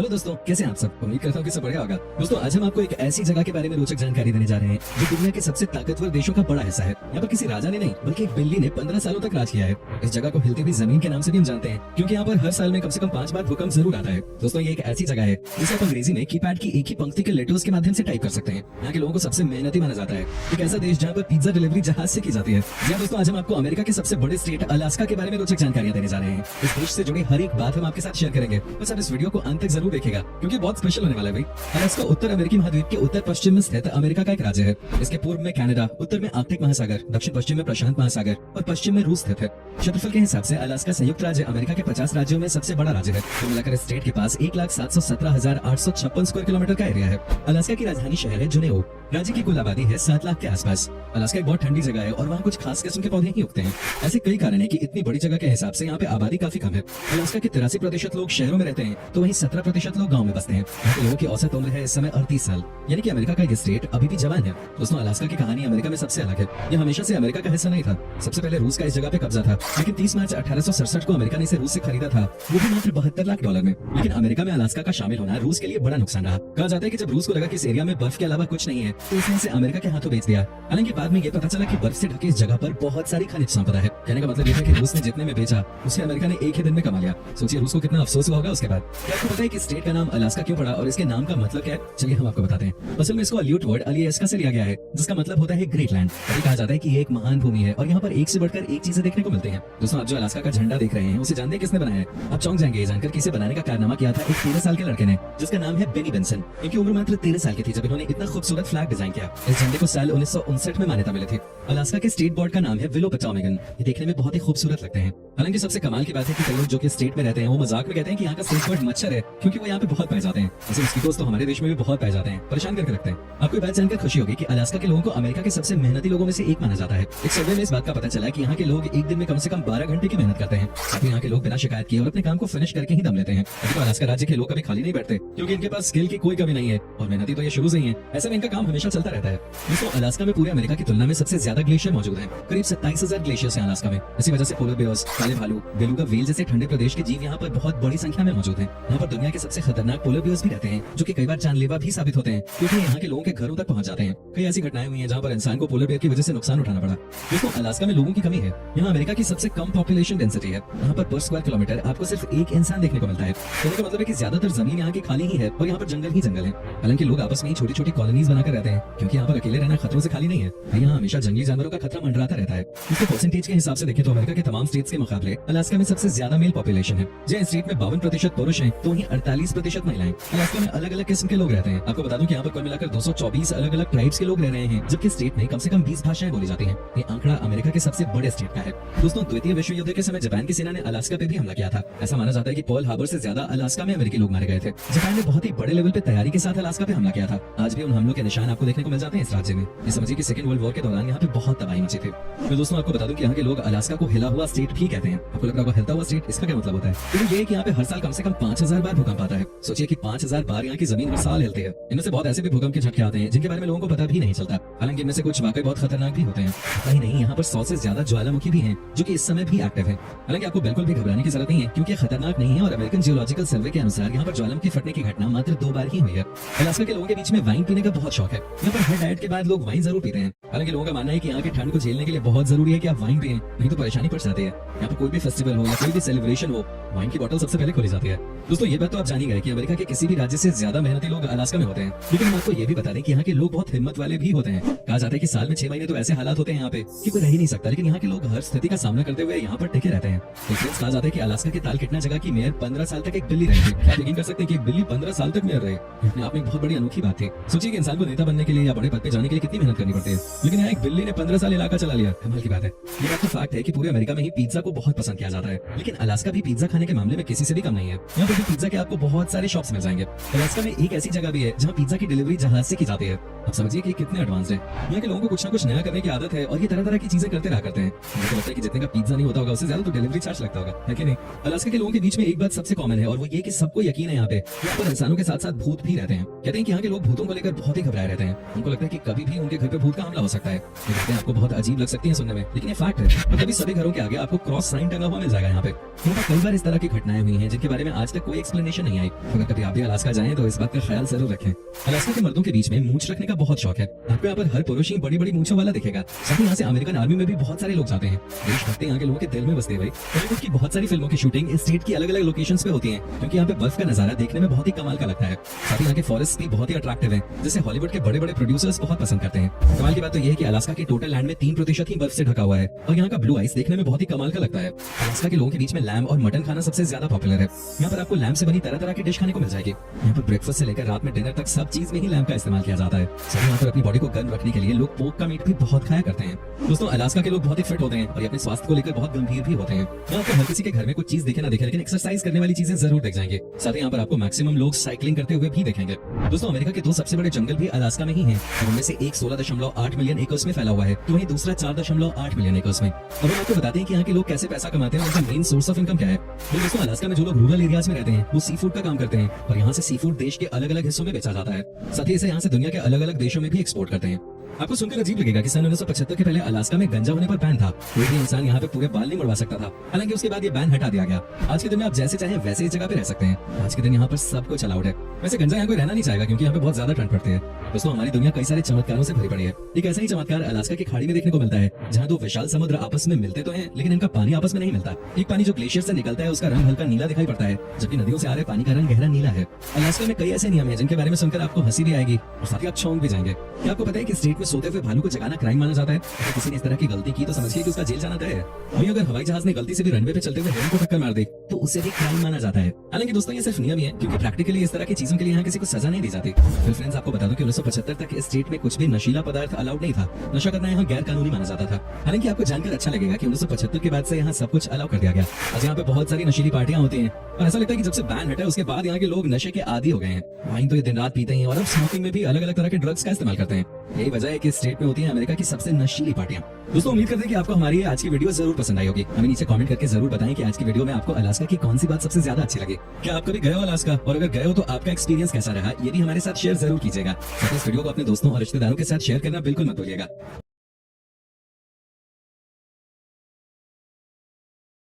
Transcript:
Hello दोस्तों, कैसे हैं आप सब। उम्मीद करता हूँ कि सब बढ़िया होगा। दोस्तों आज हम आपको एक ऐसी जगह के बारे में रोचक जानकारी देने जा रहे हैं जो दुनिया के सबसे ताकतवर देशों का बड़ा हिस्सा है। यहाँ पर किसी राजा ने नहीं बल्कि एक बिल्ली ने 15 सालों तक राज किया है। इस जगह को हिलती हुई जमीन के नाम से भी हम जानते हैं क्योंकि यहाँ पर हर साल में कम से कम 5 बार भूकंप जरूर आता है। दोस्तों ये एक ऐसी जगह है जिसे आप अंग्रेजी में कीपैड की एक ही पंक्ति के लेटर्स के माध्यम से टाइप कर सकते हैं। यहाँ के लोगों को सबसे मेहनती माना जाता है। एक ऐसा देश जहाँ पर पिज्जा डिलीवरी जहाज से की जाती है। जी दोस्तों, आज हम आपको अमेरिका के सबसे बड़े स्टेट अलास्का के बारे में रोचक जानकारियां देने जा रहे हैं। इस देश से जुड़ी हर एक बात हम आपके साथ शेयर करेंगे। बस आप इस वीडियो को अंत तक जरूर देखिएगा क्योंकि बहुत स्पेशल होने वाला है भाई। अलास्का उत्तर अमेरिकी महाद्वीप के उत्तर पश्चिम में स्थित अमेरिका का एक राज्य है। इसके पूर्व में कनाडा, उत्तर में आर्कटिक महासागर, दक्षिण पश्चिम में प्रशांत महासागर और पश्चिम में रूस स्थित है। क्षेत्रफल के हिसाब से अलास्का संयुक्त राज्य अमेरिका के 50 राज्यों में सबसे बड़ा राज्य है। तो मिलाकर इस स्टेट के पास 1,717,856 स्क्वायर किलोमीटर का एरिया है। अलास्का की राजधानी शहर है जुनेओ। राज्य की कुल आबादी है 7 लाख के आसपास। अलास्का एक बहुत ठंडी जगह है और वहाँ कुछ खास किस्म के पौधे ही उगते हैं। ऐसे कई कारण है कि इतनी बड़ी जगह के हिसाब से यहाँ पे आबादी काफी कम है। अलास्का के 83% लोग शहरों में रहते हैं तो वहीं 17% लोग गाँव में बसते हैं। यहाँ के लोगों की औसत उम्र है इस समय 38 साल, यानी कि अमेरिका का ये स्टेट अभी भी जवान है। दोस्तों अलास्का की कहानी अमेरिका में सबसे अलग है। यह हमेशा से अमेरिका का हिस्सा नहीं था। सबसे पहले रूस का इस जगह पे कब्जा था, लेकिन 30 मार्च 1867 को अमेरिका ने इसे रूस से खरीदा था, वो भी मात्र $72 लाख में। लेकिन अमेरिका में अलास्का का शामिल होना रूस के लिए बड़ा नुकसान रहा। कहा जाता है कि जब रूस को लगा कि इस एरिया में बर्फ के अलावा कुछ नहीं है तो उसने इसे अमेरिका के हाथों बेच दिया। हालांकि बाद में ये पता चला कि बर्फ से ढके इस जगह पर बहुत सारी खनिज संपदा है। कहने का मतलब ये है कि रूस ने जितने में बेचा उसे अमेरिका ने एक ही दिन में कमा लिया। सोचिए रूस को कितना अफसोस हुआ होगा उसके बाद। क्या आपको पता है कि स्टेट का नाम अलास्का क्यों पड़ा और इसके नाम का मतलब क्या है? चलिए हम आपको बताते हैं। असल में इसको अल्यूट वर्ड अलियास्का से लिया गया है जिसका मतलब होता है ग्रेट लैंड। अभी कहा जाता है कि ये एक महान भूमि है और यहाँ पर एक से बढ़कर एक चीजें देखने को मिलती हैं। दोस्तों आप जो अलास्का का झंडा देख रहे हैं उसे जानते हैं किसने बनाया है? आप चौंक जाएंगे ये जानकर कि इसे बनाने का कारनामा किया था एक 13 साल के लड़के ने जिसका नाम है बेनी बेंसन। इनकी उम्र मात्र 13 साल की थी जब इन्होंने इतना खूबसूरत फ्लैग डिजाइन किया। इस झंडे को साल 1959 में मान्यता मिली थी। अलास्का के स्टेट बर्ड का नाम है विलो पटाउमेगन। ये देखने में बहुत ही खूबसूरत लगते हैं। हालांकि सबसे कमाल की बात है कि कई लोग जो कि स्टेट में रहते हैं वो मजाक में कहते हैं कि यहाँ का स्टेट बर्ड मच्छर है क्योंकि वो यहाँ पे बहुत पाए जाते हैं। ऐसे मस्कीटोज तो हमारे देश में भी बहुत पाए जाते हैं, परेशान करके रखते हैं। आपको ये बात जानकर खुशी होगी कि अलास्का के लोगों को अमेरिका के सबसे मेहनती लोगों में से एक माना जाता है। एक सर्वे में इस बात का पता चला कि यहाँ के लोग एक दिन में कम से कम 12 घंटे की मेहनत करते हैं। साथ ही यहाँ के लोग बिना शिकायत किए और अपने काम को फिनिश करके ही दम लेते हैं। अभी तो अलास्का राज्य के लोग कभी खाली नहीं बैठते क्योंकि इनके पास स्किल की कोई कमी नहीं है और मेहनती तो ये शुरू से ही है। ऐसे में इनका काम हमेशा चलता रहता है। दोस्तों अलास्का में पूरे अमेरिका की तुलना में सबसे ज्यादा ग्लेशियर मौजूद हैं। करीब 27,000 ग्लेशियर्स हैं अलास्का में। इसी वजह से पोलर बेयर्स, काले भालू, बेलुगा व्हेल जैसे ठंडे प्रदेश के जीव यहाँ पर बहुत बड़ी संख्या में मौजूद हैं। यहाँ पर दुनिया के सबसे खतरनाक पोलर बेयर्स भी रहते हैं जो कि कई बार जानलेवा भी साबित होते हैं क्योंकि यहाँ के लोगों के घरों तक पहुंच जाते हैं। कई ऐसी घटनाएं हुई हैं जहाँ पर इंसान को पोलर बेयर की वजह से नुकसान उठाना पड़ा। दोस्तों अलास्का में लोगों की कमी है। यहाँ अमेरिका की सबसे कम पॉपुलेशन डेंसिटी है। यहाँ पर पर स्क्वायर किलोमीटर आपको सिर्फ एक इंसान देखने को मिलता है। कहने का मतलब है कि ज्यादातर जमीन यहाँ की खाली ही है और यहाँ पर जंगल ही जंगल है। हालांकि लोग आपस में छोटी छोटी कॉलोनीज बनाकर रहते हैं क्योंकि यहाँ पर अकेले रहना खतरों से खाली नहीं है। यहाँ हमेशा जंगली जानवरों का खतरा मंडराता रहता है। इसके परसेंटेज के हिसाब से देखें तो अमेरिका के तमाम स्टेट्स के मुकाबले अलास्का में सबसे ज्यादा मेल पॉपुलेशन है। जहाँ स्टेट में 52% पुरुष हैं तो वहीं 48% महिलाएं। अलास्का में अलग अलग किस्म के लोग रहते हैं। आपको बता दूं कि यहाँ पर कुल मिलाकर 224 अलग अलग ट्राइब्स के लोग रह रहे हैं जबकि स्टेट में कम से कम 20 भाषाएं बोली जाती हैं। ये आंकड़ा अमेरिका के सबसे बड़े स्टेट का है। दोस्तों द्वितीय विश्व युद्ध के समय जापान की सेना ने अलास्का पे भी हमला किया था। ऐसा माना जाता है कि पर्ल हार्बर से ज्यादा अलास्का में अमेरिकी लोग मारे गए थे। जापान ने बहुत ही बड़े लेवल पे तैयारी के साथ अलास्का पे हमला किया था। आज भी उन हमलों के निशान आपको देखने को मिल जाते हैं इस राज्य में। ये समझिए कि सेकंड वर्ल्ड वॉर के दौरान यहाँ पे बहुत तबाही मची थी। तो दोस्तों आपको बता दूं कि यहाँ के लोग अलास्का को हिला हुआ स्टेट भी कहते हैं। आपको लग रहा होगा हिलता हुआ स्टेट, इसका क्या मतलब होता है? तो ये है कि यहाँ पे हर साल कम से कम 5000 बार भूकंप आता है। सोचिए कि 5000 बार यहाँ की जमीन हर साल हिलती है। इनमें से बहुत ऐसे भी भूकंप के झटके आते हैं जिनके बारे में लोगों को पता भी नहीं चलता। हालांकि इनमें से कुछ वाकई बहुत खतरनाक भी होते हैं। पता ही नहीं यहाँ पर 100 से ज्यादा ज्वालामुखी भी हैं जो कि इस समय भी एक्टिव है। हालांकि आपको बिल्कुल भी घबराने की जरूरत नहीं है क्योंकि खतरनाक नहीं है और अमेरिकन जियोलॉजिकल सर्वे के अनुसार यहाँ पर ज्वालामुखी फटने की घटना मात्र 2 बार ही हुई है। अलास्का के लोगों के बीच में वाइन पीने का बहुत शौक है। यहाँ पर हर डाइट के बाद लोग वाइन जरूर पीते हैं। हालांकि लोगों का मानना है कि यहाँ के ठंड को झेलने के लिए बहुत जरूरी है कि आप वाइन पिएं, नहीं तो परेशानी पड़ जाती है। यहाँ पर कोई भी फेस्टिवल हो या कोई भी सेलिब्रेशन हो, वाइन की बोतल सबसे पहले खोली जाती है। दोस्तों ये बात तो आप जान ही गए कि अमेरिका के किसी भी राज्य से ज्यादा मेहनती लोग अलास्का में होते हैं। लेकिन हम आपको ये भी बता दें कि यहाँ के लोग बहुत हिम्मत वाले भी होते हैं। कहा जाता है कि साल में 6 महीने तो ऐसे हालात होते हैं यहाँ पे कि कोई रह ही नहीं सकता, लेकिन यहाँ के लोग हर स्थिति का सामना करते हुए यहाँ पर टिके रहते हैं। कहा जाता है कि अलास्का के तालकिटना जगह की मेयर 15 साल तक एक बिल्ली रही थी। आप यकीन कर सकते हैं कि एक बिल्ली 15 साल तक मेयर रहे। अपने आप में बहुत बड़ी अनोखी बात थी। सोचिए कि इंसान को नेता बनने के लिए या बड़े पद पे जाने के लिए कितनी मेहनत करनी पड़ती है, लेकिन यहाँ एक बिल्ली ने 15 साल इलाका चला लिया। कमाल की बात है। ये बात तो फैक्ट है कि पूरे अमेरिका में ही पिज्जा को बहुत पसंद किया जाता है, लेकिन अलास्का भी पिज्जा खाने के मामले में किसी से भी कम नहीं है। यहाँ पर भी पिज्जा के आपको बहुत सारे शॉप्स मिल जाएंगे। अलास्का में एक ऐसी जगह भी है जहाँ पिज्जा की डिलीवरी जहाज से की जाती है। अब समझिए कि कितने एडवांस है। यहाँ के लोगों को कुछ ना कुछ नया करने की आदत है और ये तरह तरह की चीजें करते रहा करते हैं। मुझे लगता है कि जितने का पिज्जा नहीं होता होगा उससे ज्यादा तो डिलीवरी चार्ज लगता होगा, है कि नहीं। अलास्का के लोगों के बीच में एक बात सबसे कॉमन है और वो ये कि सबको यकीन है यहाँ पे यहाँ पर इंसानों के साथ साथ भूत भी रहते हैं। कहते हैं कि यहाँ के लोग भूतों को लेकर बहुत ही घबराए रहते हैं। उनको लगता है कि कभी भी उनके घर पे भूत का हमला हो सकता है। ये बातें आपको बहुत अजीब लग सकती हैं सुनने में, लेकिन ये फैक्ट है। और तभी सभी घरों के आगे आपको क्रॉस साइन टंगा हुआ मिल जाएगा। यहाँ पे कई बार इस तरह की घटनाएं हुई हैं जिनके बारे में आज तक कोई एक्सप्लेनेशन नहीं आई। अगर कभी आप भी अलास्का जाएं तो इस बात का ख्याल जरूर रखें। अलास्का के मर्दों के बीच में मूंछ रखने का बहुत शौक है। आपको यहाँ पर हर पुरुष ही बड़ी बड़ी मूंछों वाला दिखेगा। साथ ही यहाँ से अमेरिकन आर्मी में भी बहुत सारे लोग जाते हैं। देशभक्ति यहाँ के लोगों के दिल में बसते हैं। बॉलीवुड की बहुत सारी फिल्मों की शूटिंग इस स्टेट की अलग अलग लोकेशंस पे होती है, क्योंकि यहाँ पे बर्फ का नजारा देखने में बहुत ही कमाल का लगता है। साथ ही यहाँ के फॉरेस्ट भी बहुत ही अट्रैक्टिव है, जिसे हॉलीवुड के बड़े बड़े प्रोड्यूसर्स बहुत पसंद करते हैं। कमाल की बात तो यह है कि अलास्का के टोटल लैंड में 3% ही बर्फ से ढका हुआ है और यहाँ का ब्लू आइस देखने में बहुत ही कमाल का लगता है। अलास्का के लोगों के बीच में लैम और मटन खाना सबसे ज्यादा पॉपुलर है। यहाँ पर आपको लैम से बनी तरह तरह की डिश खाने को मिल जाएगी। यहाँ पर ब्रेकफास्ट से लेकर रात में डिनर तक सब चीज में ही लैम का इस्तेमाल किया जाता है। साथ ही यहाँ पर अपनी बॉडी को गर्म रखने के लिए लोग पोर्क का मीट भी बहुत खाया करते हैं। दोस्तों, अलास्का के लोग बहुत ही फिट होते हैं और ये अपने स्वास्थ्य को लेकर बहुत गंभीर भी होते हैं। यहाँ आपको हर किसी के घर में कुछ चीज दिखे ना दिखे, लेकिन एक्सरसाइज करने वाली चीजें जरूर देख जाएंगे। साथ ही यहाँ पर आपको मैक्सिमम लोग साइकिलिंग करते हुए भी देखेंगे। दोस्तों, अमेरिका के 2 सबसे बड़े जंगल भी अलास्का में ही हैं और उनमें से एक 16.8 मिलियन एकर्स में फैला हुआ है, तो वहीं दूसरा 4.8 मिलियन एकर्स में। अब हम आपको बताते हैं कि यहाँ के लोग कैसे पैसा कमाते हैं और उनका मेन सोर्स ऑफ इनकम क्या है। तो दोस्तों, अलास्का में जो लोग रूरल एरियाज में रहते हैं वो सी फूड का काम करते हैं और यहाँ से सी फूड देश के अलग अलग हिस्सों में बेचा जाता है। साथ ही इसे यहाँ से दुनिया के अलग अलग देशों में भी एक्सपोर्ट करते हैं। आपको सुनकर अजीब लगेगा कि सन 1975 के पहले अलास्का में गंजा होने पर बैन था। कोई भी इंसान यहाँ पे पूरे बाल नहीं मुड़वा सकता था। हालांकि उसके बाद ये बैन हटा दिया गया। आज के दिन में आप जैसे चाहें वैसे इस जगह पे रह सकते हैं। आज के दिन यहाँ पर सब कुछ अलाउड है। वैसे गंजा यहाँ कोई रहना नहीं चाहेगा क्योंकि यहाँ पे बहुत ज्यादा ठंड पड़ती है। दोस्तों, हमारी दुनिया कई सारे चमत्कारों से भरी पड़ी है। एक ऐसा ही चमत्कार अलास्का की खाड़ी में देखने को मिलता है, जहाँ 2 विशाल समुद्र आपस में मिलते तो हैं, लेकिन इनका पानी आपस में नहीं मिलता। एक पानी जो ग्लेशियर से निकलता है उसका रंग हल्का नीला दिखाई पड़ता है, जबकि नदियों से आ रहे पानी का रंग गहरा नीला है। अलास्का में कई ऐसे नियम है जिनके बारे में सुनकर आपको हंसी भी आएगी और साथ ही आप चौंक भी जाएंगे। क्या आपको पता है कि स्टेट में सोते हुए भालू को जगाना क्राइम माना जाता है? अगर किसी ने इस तरह की गलती की तो समझिए कि उसका जेल जाना तय है। वहीं अगर हवाई जहाज ने गलती से भी रनवे पे चलते हुए हेलिन को टक्कर मार दी तो उसे भी क्राइम माना जाता है। हालांकि दोस्तों, ये सिर्फ नियम ही है, क्योंकि प्रैक्टिकली इस तरह की चीजों के लिए यहाँ किसी को सजा नहीं दी जाती। फिर फ्रेंड्स, आपको बता दूं कि 1975 तक इस स्टेट में कुछ भी नशीला पदार्थ अलाउड नहीं था। नशा करना यहाँ गैर कानूनी माना जाता था। हालांकि आपको जानकर अच्छा लगेगा कि 1975 के बाद से यहाँ सब कुछ अलाउ कर दिया गया। आज यहाँ पे बहुत सारी नशीली पार्टियां होती हैं और ऐसा लगता है कि जब से बैन हटा है उसके बाद यहाँ के लोग नशे के आदी हो गए हैं। वाइन तो ये दिन रात पीते हैं और अब स्मोकिंग में भी अलग अलग तरह के ड्रग्स का इस्तेमाल करते हैं। यही वजह है कि स्टेट में होती है अमेरिका की सबसे नशीली पार्टियां। दोस्तों, उम्मीद करते हैं कि आपको हमारी आज की वीडियो जरूर पसंद आई होगी। हमें नीचे कमेंट करके जरूर बताएं कि आज की वीडियो में आपको अलास्का की कौन सी बात सबसे ज्यादा अच्छी लगी। क्या आप कभी गए हो अलास्का, और अगर गए हो तो आपका एक्सपीरियंस कैसा रहा, ये भी हमारे साथ शेयर जरूर कीजिएगा। साथ ही इस वीडियो को अपने दोस्तों और रिश्तेदारों के साथ शेयर करना बिल्कुल मत भूलिएगा।